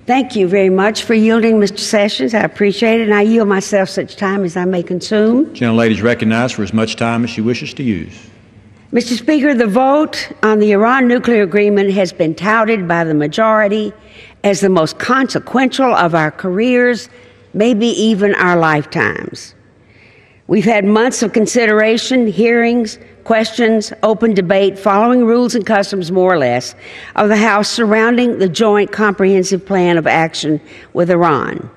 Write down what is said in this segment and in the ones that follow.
Thank you very much for yielding, Mr. Sessions. I appreciate it, and I yield myself such time as I may consume. Gentlelady is recognized for as much time as she wishes to use. Mr. Speaker, the vote on the Iran nuclear agreement has been touted by the majority as the most consequential of our careers, maybe even our lifetimes. We've had months of consideration, hearings, questions, open debate, following rules and customs, more or less, of the House surrounding the Joint Comprehensive Plan of Action with Iran.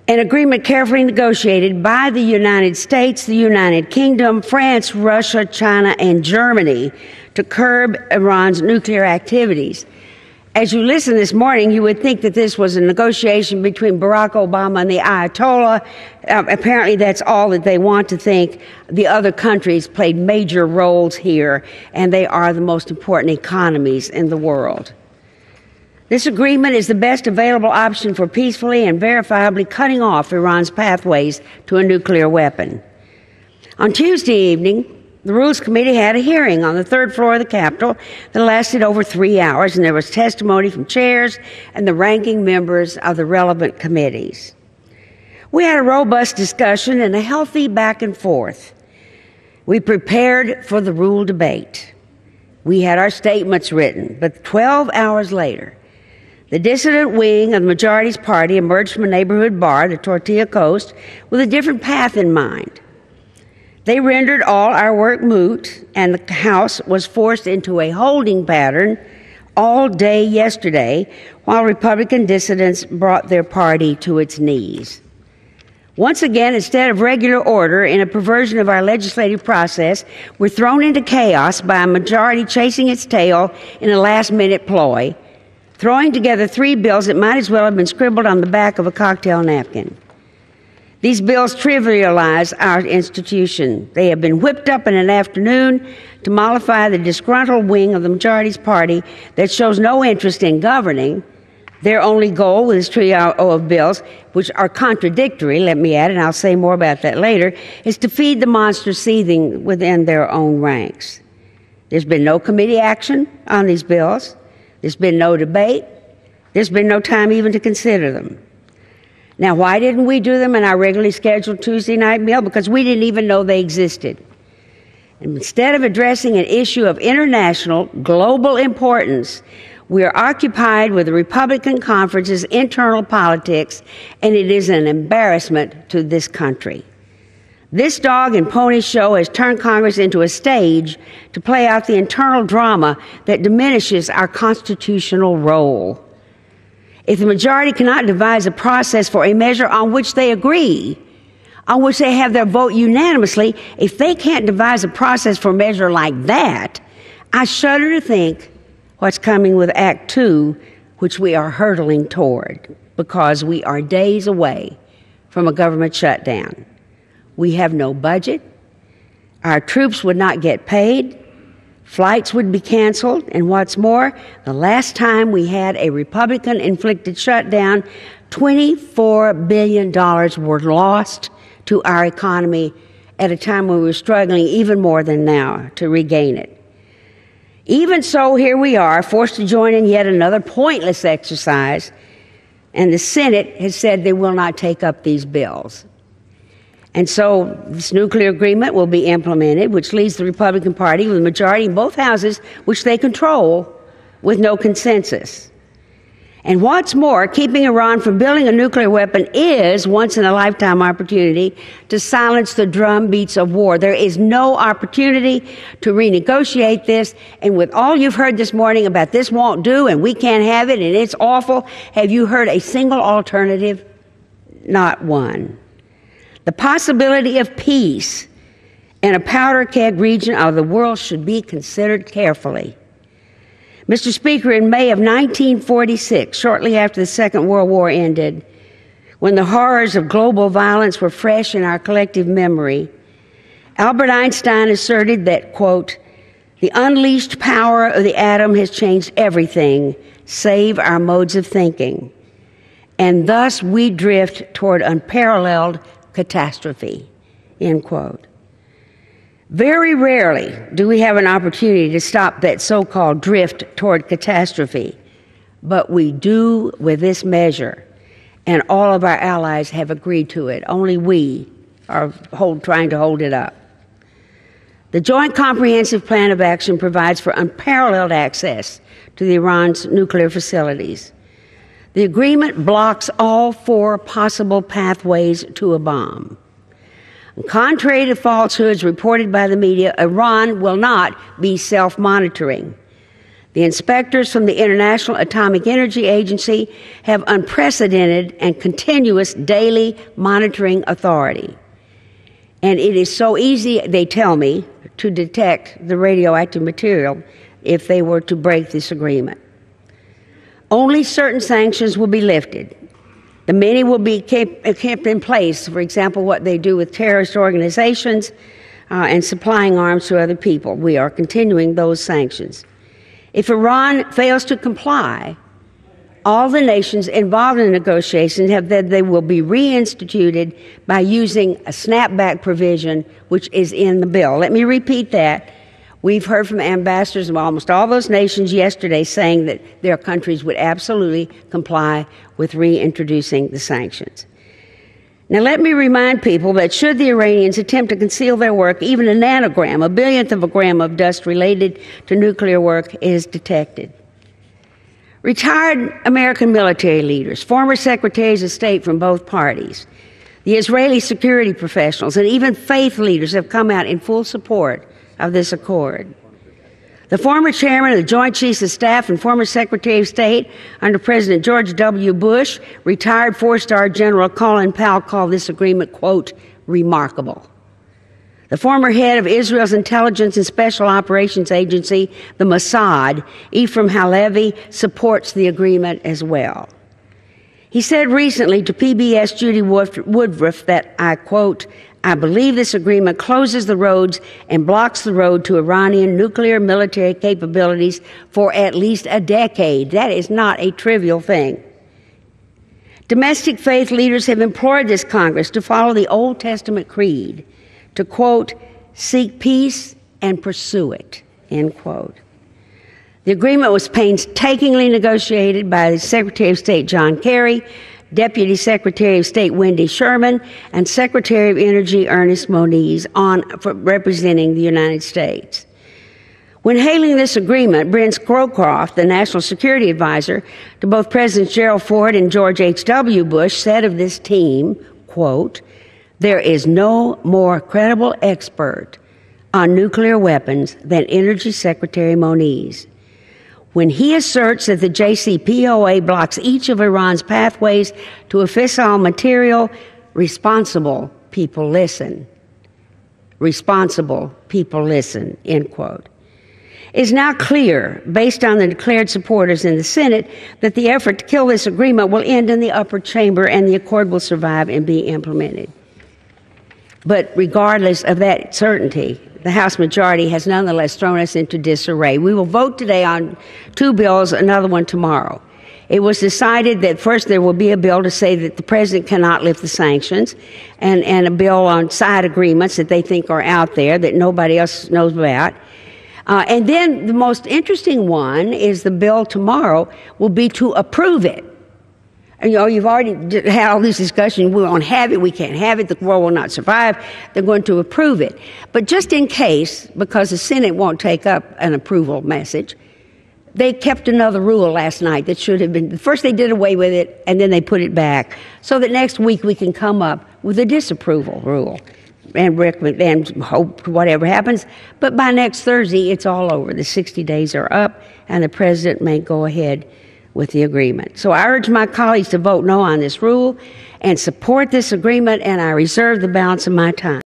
An agreement carefully negotiated by the United States, the United Kingdom, France, Russia, China, and Germany to curb Iran's nuclear activities. As you listen this morning, you would think that this was a negotiation between Barack Obama and the Ayatollah. Apparently, that's all that they want to think. The other countries played major roles here, and they are the most important economies in the world. This agreement is the best available option for peacefully and verifiably cutting off Iran's pathways to a nuclear weapon. On Tuesday evening, the Rules Committee had a hearing on the third floor of the Capitol that lasted over 3 hours, and there was testimony from chairs and the ranking members of the relevant committees. We had a robust discussion and a healthy back and forth. We prepared for the rule debate. We had our statements written, but 12 hours later, the dissident wing of the majority's party emerged from a neighborhood bar, the Tortilla Coast, with a different path in mind. They rendered all our work moot, and the House was forced into a holding pattern all day yesterday, while Republican dissidents brought their party to its knees. Once again, instead of regular order, in a perversion of our legislative process, we're thrown into chaos by a majority chasing its tail in a last-minute ploy, throwing together 3 bills that might as well have been scribbled on the back of a cocktail napkin. These bills trivialize our institution. They have been whipped up in an afternoon to mollify the disgruntled wing of the majority's party that shows no interest in governing. Their only goal with this trio of bills, which are contradictory, let me add, and I'll say more about that later, is to feed the monster seething within their own ranks. There's been no committee action on these bills. There's been no debate. There's been no time even to consider them. Now, why didn't we do them in our regularly scheduled Tuesday night meal? Because we didn't even know they existed. And instead of addressing an issue of international, global importance, we are occupied with the Republican conference's internal politics, and it is an embarrassment to this country. This dog and pony show has turned Congress into a stage to play out the internal drama that diminishes our constitutional role. If the majority cannot devise a process for a measure on which they agree, on which they have their vote unanimously, if they can't devise a process for a measure like that, I shudder to think what's coming with Act 2, which we are hurtling toward, because we are days away from a government shutdown. We have no budget. Our troops would not get paid. Flights would be canceled, and what's more, the last time we had a Republican-inflicted shutdown, $24 billion were lost to our economy at a time when we were struggling even more than now to regain it. Even so, here we are, forced to join in yet another pointless exercise, and the Senate has said they will not take up these bills. And so this nuclear agreement will be implemented, which leaves the Republican Party with a majority in both houses, which they control, with no consensus. And what's more, keeping Iran from building a nuclear weapon is once-in-a-lifetime opportunity to silence the drumbeats of war. There is no opportunity to renegotiate this. And with all you've heard this morning about this won't do and we can't have it and it's awful, have you heard a single alternative? Not one. The possibility of peace in a powder keg region of the world should be considered carefully. Mr. Speaker, in May of 1946, shortly after the Second World War ended, when the horrors of global violence were fresh in our collective memory, Albert Einstein asserted that, quote, "The unleashed power of the atom has changed everything, save our modes of thinking, and thus we drift toward unparalleled catastrophe," end quote. Very rarely do we have an opportunity to stop that so-called drift toward catastrophe, but we do with this measure, and all of our allies have agreed to it. Only we are trying to hold it up. The Joint Comprehensive Plan of Action provides for unparalleled access to Iran's nuclear facilities. The agreement blocks all 4 possible pathways to a bomb. Contrary to falsehoods reported by the media, Iran will not be self-monitoring. The inspectors from the International Atomic Energy Agency have unprecedented and continuous daily monitoring authority. And it is so easy, they tell me, to detect the radioactive material if they were to break this agreement. Only certain sanctions will be lifted. The many will be kept in place, for example, what they do with terrorist organizations and supplying arms to other people. We are continuing those sanctions. If Iran fails to comply, all the nations involved in the negotiations have said they will be reinstituted by using a snapback provision, which is in the bill. Let me repeat that. We've heard from ambassadors of almost all those nations yesterday saying that their countries would absolutely comply with reintroducing the sanctions. Now, let me remind people that should the Iranians attempt to conceal their work, even a nanogram, a billionth of a gram of dust related to nuclear work is detected. Retired American military leaders, former secretaries of state from both parties, the Israeli security professionals, and even faith leaders have come out in full support of this accord. The former chairman of the Joint Chiefs of Staff and former Secretary of State under President George W. Bush, retired 4-star General Colin Powell, called this agreement, quote, remarkable. The former head of Israel's Intelligence and Special Operations Agency, the Mossad, Ephraim Halevi, supports the agreement as well. He said recently to PBS Judy Woodruff that, I quote, I believe this agreement closes the roads and blocks the road to Iranian nuclear military capabilities for at least a decade. That is not a trivial thing. Domestic faith leaders have implored this Congress to follow the Old Testament creed, to, quote, seek peace and pursue it, end quote. The agreement was painstakingly negotiated by the Secretary of State John Kerry, Deputy Secretary of State Wendy Sherman, and Secretary of Energy Ernest Moniz for representing the United States. When hailing this agreement, Brent Scowcroft, the National Security Advisor to both Presidents Gerald Ford and George H.W. Bush, said of this team, quote, there is no more credible expert on nuclear weapons than Energy Secretary Moniz. When he asserts that the JCPOA blocks each of Iran's pathways to a fissile material, responsible people listen. Responsible people listen, end quote. It is now clear, based on the declared supporters in the Senate, that the effort to kill this agreement will end in the upper chamber and the accord will survive and be implemented. But regardless of that certainty, the House majority has nonetheless thrown us into disarray. We will vote today on 2 bills, another one tomorrow. It was decided that first there will be a bill to say that the president cannot lift the sanctions, and a bill on side agreements that they think are out there that nobody else knows about. And then the most interesting one is the bill tomorrow will be to approve it. You know, you've already had all this discussion, we won't have it, we can't have it, the war will not survive, they're going to approve it. But just in case, because the Senate won't take up an approval message, they kept another rule last night that should have been, first they did away with it, and then they put it back, so that next week we can come up with a disapproval rule and hope whatever happens. But by next Thursday, it's all over. The 60 days are up, and the president may go ahead with the agreement. So I urge my colleagues to vote no on this rule and support this agreement, and I reserve the balance of my time.